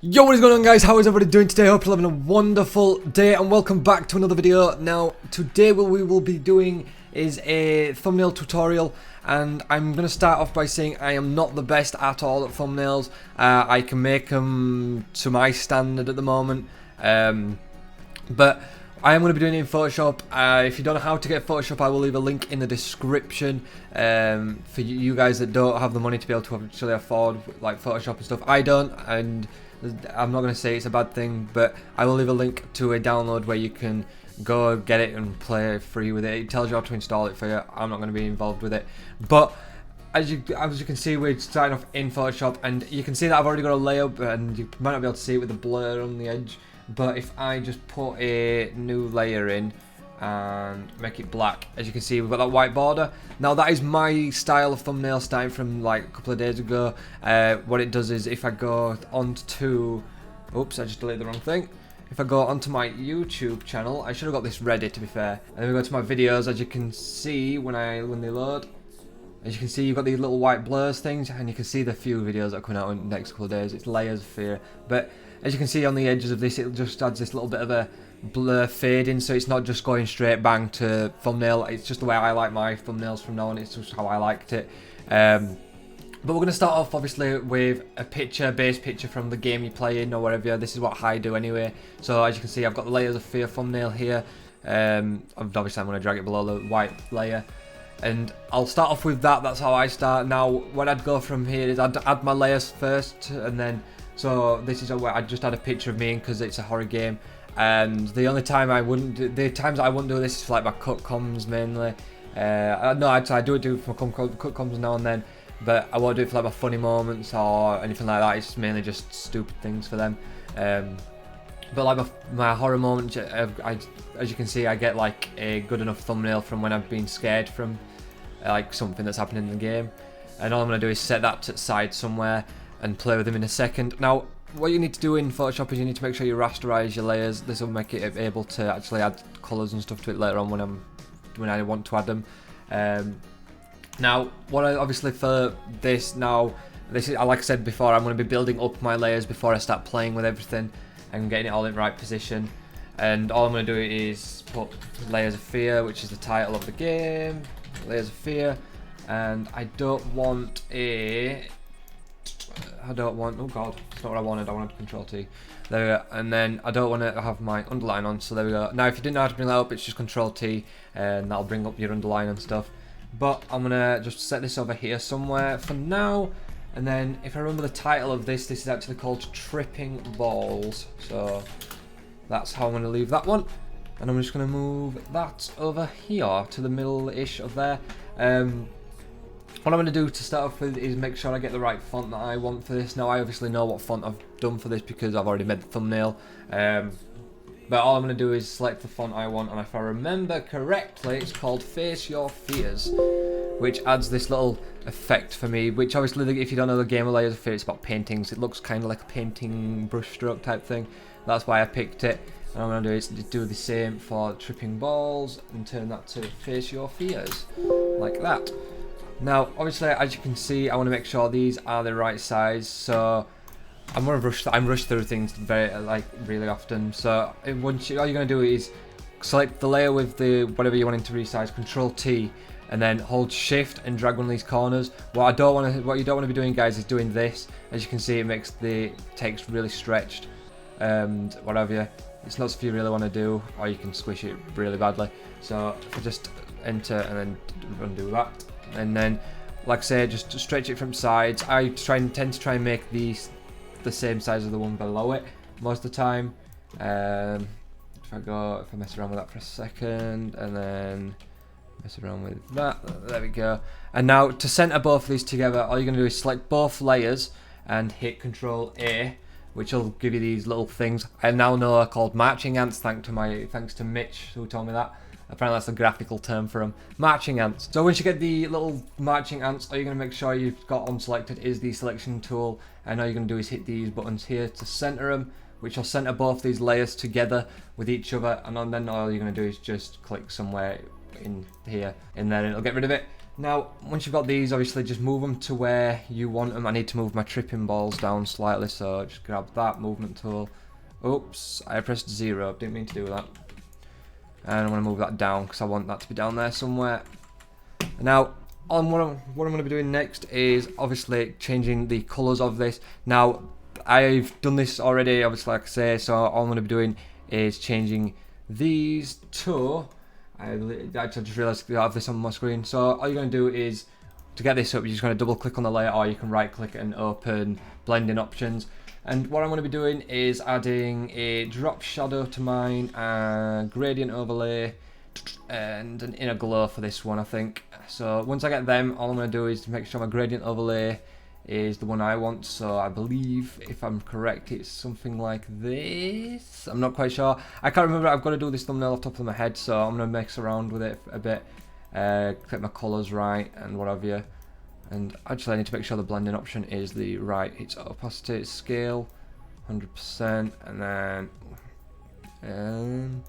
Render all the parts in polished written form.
Yo, what is going on, guys? How is everybody doing today? Hope you're having a wonderful day and welcome back to another video. Now, today what we will be doing is a thumbnail tutorial, and I'm going to start off by saying I am not the best at all at thumbnails. I can make them to my standard at the moment, but I am going to be doing it in Photoshop. If you don't know how to get Photoshop, I will leave a link in the description for you guys that don't have the money to be able to actually afford like Photoshop and stuff. I don't, and I'm not going to say it's a bad thing, but I will leave a link to a download where you can go get it and play free with it. It tells you how to install it for you. I'm not going to be involved with it, but as you can see, we're starting off in Photoshop, and you can see that I've already got a layout, and you might not be able to see it with the blur on the edge. But if I just put a new layer in and make it black, as you can see, we've got that white border. Now that is my style of thumbnail starting from like a couple of days ago. What it does is if I go onto, oops, I just deleted the wrong thing. If I go onto my YouTube channel, I should have got this ready to be fair. And then we go to my videos, as you can see when they load. As you can see, you've got these little white blurs things, and you can see the few videos that are coming out in the next couple of days. It's layers of fear, but as you can see on the edges of this, it just adds this little bit of a blur fade in, so it's not just going straight bang to thumbnail. It's just the way I like my thumbnails from now on. It's just how I liked it. But we're going to start off obviously with a base picture from the game you're playing or whatever. This is what I do anyway. So as you can see, I've got the layers of fear thumbnail here. Obviously I'm going to drag it below the white layer. And I'll start off with that. That's how I start. Now, when I'd go from here is I'd add my layers first, and then so this is where I just had a picture of me because it's a horror game. And the only time the times I wouldn't do this is for like my cut comms mainly. No, I do it for my cut comms now and then, but I won't do it for like my funny moments or anything like that. It's mainly just stupid things for them. But like my horror moment, as you can see, I get like a good enough thumbnail from when I've been scared from like something that's happening in the game. And all I'm going to do is set that to the side somewhere and play with them in a second. Now, what you need to do in Photoshop is you need to make sure you rasterize your layers. This will make it able to actually add colors and stuff to it later on when I want to add them. Now, obviously for this now, this is like I said before, I'm going to be building up my layers before I start playing with everything and getting it all in the right position. And all I'm going to do is put Layers of Fear, which is the title of the game. Layers of Fear, and I don't want, oh god, it's not what I wanted. I wanted Control T. There we go. And then I don't want to have my underline on, so there we go. Now if you didn't know how to bring that up, it's just Control T, and that'll bring up your underline and stuff. But I'm gonna just set this over here somewhere for now. And then if I remember the title of this is actually called Tripping Balls. So that's how I'm gonna leave that one. And I'm just gonna move that over here to the middle-ish of there. What I'm going to do to start off with is make sure I get the right font that I want for this. Now, I obviously know what font I've done for this because I've already made the thumbnail. But all I'm going to do is select the font I want, and if I remember correctly, it's called Face Your Fears, which adds this little effect for me, which obviously, if you don't know the game of Layers of Fear, it's about paintings. It looks kind of like a painting brushstroke type thing. That's why I picked it. And what I'm going to do is do the same for Tripping Balls and turn that to Face Your Fears, like that. Now, obviously, as you can see, I want to make sure these are the right size. So I'm rush through things very really often. So all you're going to do is select the layer with the whatever you're wanting to resize, Control T, and then hold Shift and drag one of these corners. What you don't want to be doing, guys, is doing this. As you can see, it makes the text really stretched and whatever. It's not something you really want to do, or you can squish it really badly. So if I just enter and then undo that. And then, like I say, just stretch it from sides. I tend to try and make these the same size as the one below it most of the time. If I mess around with that for a second, and then mess around with that, there we go. And now to center both of these together, all you're going to do is select both layers and hit Control A, which will give you these little things I now know are called marching ants, thanks to Mitch who told me that. Apparently that's a graphical term for them. Marching ants. So once you get the little marching ants, all you're going to make sure you've got on selected is the selection tool. And all you're going to do is hit these buttons here to center them, which will center both these layers together with each other. And then all you're going to do is just click somewhere in here, and then it'll get rid of it. Now, once you've got these, obviously just move them to where you want them. I need to move my tripping balls down slightly, so just grab that movement tool. Oops, I pressed 0, didn't mean to do that. And I'm going to move that down because I want that to be down there somewhere. Now, what I'm going to be doing next is obviously changing the colours of this. Now, I've done this already, obviously, like I say, so all I'm going to be doing is changing these to... I just realised I have this on my screen. So all you're going to do is, to get this up, you're just going to double click on the layer, or you can right click and open blending options. And what I'm going to be doing is adding a drop shadow to mine, a gradient overlay, and an inner glow for this one, I think. So once I get them, all I'm going to do is make sure my gradient overlay is the one I want. So I believe, if I'm correct, it's something like this. I'm not quite sure. I can't remember. I've got to do this thumbnail off the top of my head, so I'm going to mix around with it a bit, get my colours right and what have you. And actually I need to make sure the blending option is the right. It's opacity, it's scale, 100%, and then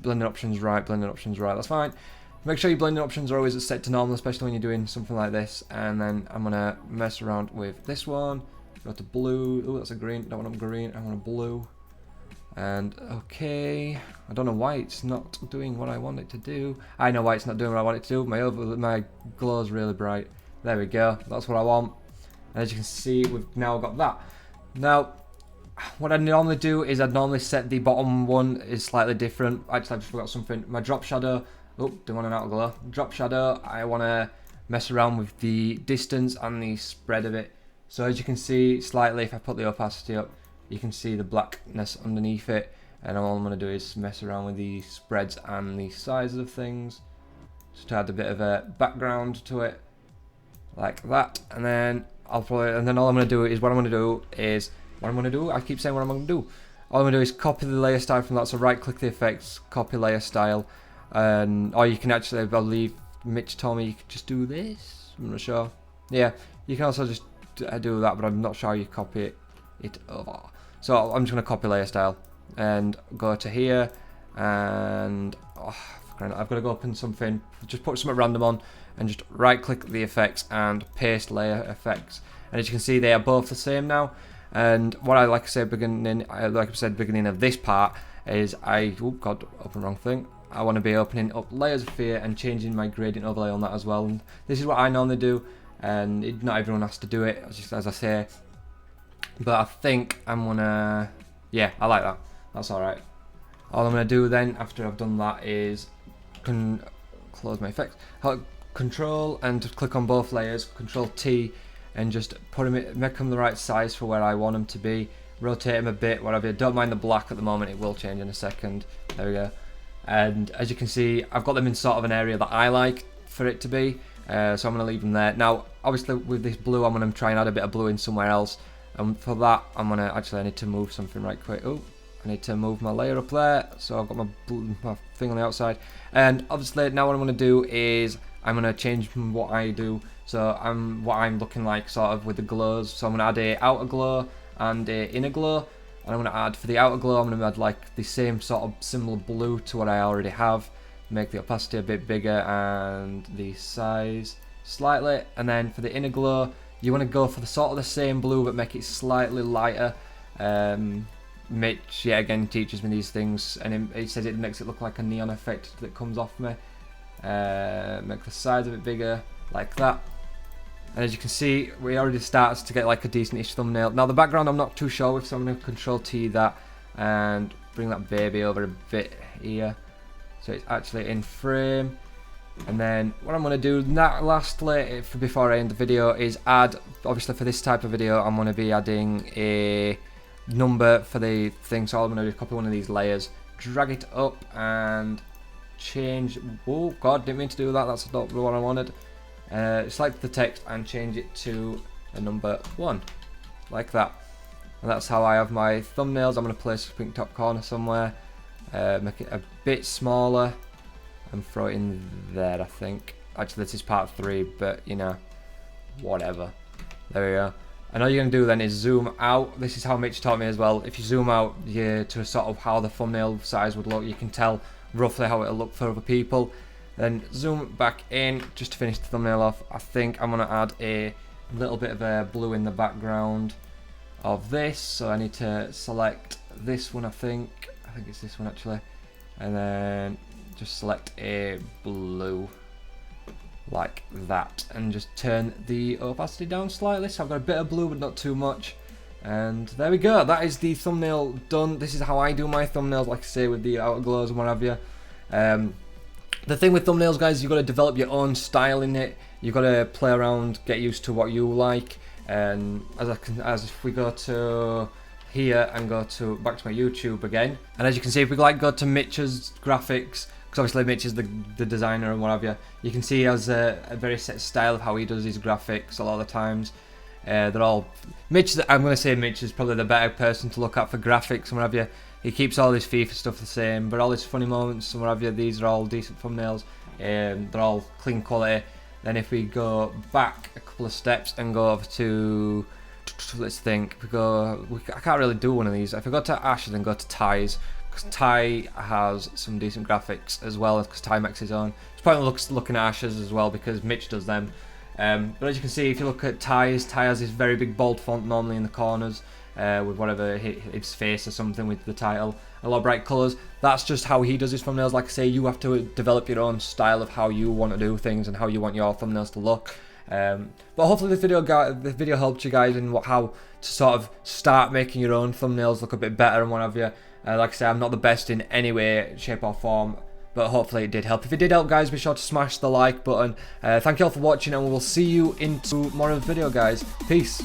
blending options right, that's fine. Make sure your blending options are always set to normal, especially when you're doing something like this. And then I'm gonna mess around with this one, go to blue. Oh, that's a green, don't want a green, I want a blue. And okay, I don't know why it's not doing what I want it to do. I know why it's not doing what I want it to do. My glow's really bright. There we go, that's what I want. And as you can see, we've now got that. Now, what I normally do is I'd normally set the bottom one is slightly different. Actually, I just forgot something. My drop shadow, oh, don't want an outer glow. Drop shadow, I want to mess around with the distance and the spread of it. So as you can see, slightly, if I put the opacity up, you can see the blackness underneath it. And all I'm going to do is mess around with the spreads and the sizes of things, just to add a bit of a background to it, like that. And then all I'm going to do is I keep saying what I'm going to do. All I'm going to do is copy the layer style from that. So right click the effects, copy layer style, or you can actually, I believe Mitch told me you could just do this. I'm not sure. Yeah, you can also just do that, but I'm not sure you copy it over. So I'm just going to copy layer style and go to here, and I've got to go open something. Just put something random on and just right click the effects and paste layer effects. And as you can see, they are both the same now. And what I said beginning of this part is oh god, open wrong thing. I want to be opening up layers of fear and changing my gradient overlay on that as well. And this is what I normally do, and not everyone has to do it, as I say. But I think I'm gonna, yeah, I like that. That's all right. All I'm gonna do then after I've done that is close my effects. Control and click on both layers. Control T. And just make them the right size for where I want them to be. Rotate them a bit, whatever. Don't mind the black at the moment, it will change in a second. There we go. And as you can see, I've got them in sort of an area that I like for it to be. So I'm going to leave them there. Now, obviously with this blue, I'm going to try and add a bit of blue in somewhere else. And for that, I'm going to, I need to move something right quick. Oh, I need to move my layer up there. So I've got my thing on the outside. And obviously now what I'm going to do is, I'm going to change what I do. So what I'm looking like sort of with the glows. So I'm going to add a outer glow and a inner glow. And I'm going to add, for the outer glow, I'm going to add like the same sort of similar blue to what I already have. Make the opacity a bit bigger and the size slightly. And then for the inner glow, you want to go for the sort of the same blue but make it slightly lighter. Mitch, yeah, again, teaches me these things, and he says it makes it look like a neon effect that comes off me. Make the size a bit bigger, like that. And as you can see, we already started to get like a decent-ish thumbnail. Now the background I'm not too sure with, so I'm going to Control T that and bring that baby over a bit here, so it's actually in frame. And then what I'm going to do lastly, before I end the video, is add, obviously for this type of video, I'm going to be adding a number for the thing. So all I'm going to do is copy one of these layers, drag it up and change, oh god, didn't mean to do that, that's not what I wanted. Select the text and change it to a number 1, like that. And that's how I have my thumbnails. I'm going to place a pink top corner somewhere, make it a bit smaller and throw it in there, I think. Actually this is part 3, but you know, whatever. There we go. And all you're going to do then is zoom out. This is how Mitch taught me as well. If you zoom out to a sort of how the thumbnail size would look, you can tell roughly how it'll look for other people. Then zoom back in just to finish the thumbnail off. I think I'm going to add a little bit of a blue in the background of this, so I need to select this one. I think it's this one actually, and then just select a blue like that and just turn the opacity down slightly, so I've got a bit of blue but not too much. And there we go, that is the thumbnail done. This is how I do my thumbnails, like I say, with the outer glows and what have you. The thing with thumbnails, guys, you've got to develop your own style in it. You've got to play around, get used to what you like. And as if we go to here and go to back to my YouTube again, and as you can see, if we go to Mitch's graphics, because obviously Mitch is the designer and what have you, you can see he has a very set style of how he does his graphics a lot of the times. They're all Mitch. I'm going to say Mitch is probably the better person to look at for graphics and what have you. He keeps all his FIFA stuff the same, but all his funny moments and what have you, these are all decent thumbnails. They're all clean quality. Then if we go back a couple of steps and go over to, let's think, I can't really do one of these. If I go to Ashes and go to Ties, because Ty has some decent graphics as well, because Ty makes his own. It's probably looking at Ashes as well because Mitch does them. But as you can see, if you look at Ty has this very big bold font normally in the corners, with whatever his face or something with the title, a lot of bright colours. That's just how he does his thumbnails. Like I say, you have to develop your own style of how you want to do things and how you want your thumbnails to look. But hopefully this video helped you guys in how to sort of start making your own thumbnails look a bit better and what have you. Like I say, I'm not the best in any way, shape or form, but hopefully it did help. If it did help, guys, be sure to smash the like button. Thank you all for watching, and we'll see you in tomorrow's video, guys. Peace.